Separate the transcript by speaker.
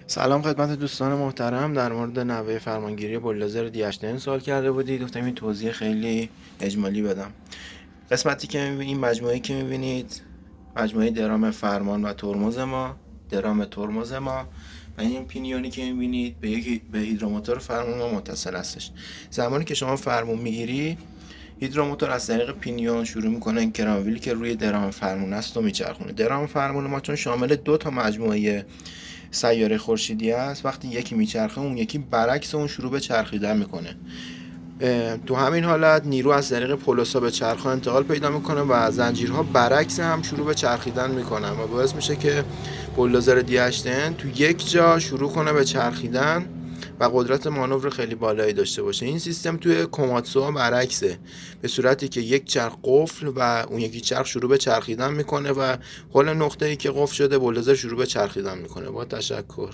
Speaker 1: سلام خدمت دوستان محترم. در مورد نحوه فرمانگیری بولدوزر دی8 سوال کرده بودید. گفتم این توضیح خیلی اجمالی بدم. قسمتی که می‌بینید، مجموعه‌ای که می‌بینید مجموعه درام فرمان و ترمز ما، درام ترمز ما و این پینیونی که می‌بینید به هیدروموتور فرمان ما متصل هستش. زمانی که شما فرمون می‌گیری، هیدروموتور از طریق پینیون شروع میکنه این کرانویلی که روی درام فرمون است و میچرخونه. درام فرمون ما چون شامل دو تا مجموعه سیاره خورشیدی است، وقتی یکی میچرخه اون یکی برعکس اون شروع به چرخیدن میکنه. تو همین حالت نیرو از طریق پولسا به چرخ‌ها انتقال پیدا میکنه و زنجیرها برعکس هم شروع به چرخیدن میکنن و باعث میشه که بولدوزر دی8 تو یک جا شروع کنه به چرخیدن و قدرت مانور خیلی بالایی داشته باشه. این سیستم توی کوماتسو برعکسه، به صورتی که یک چرخ قفل و اون یکی چرخ شروع به چرخیدن میکنه و حول نقطه‌ای که قفل شده بولدوزر شروع به چرخیدن میکنه. با تشکر.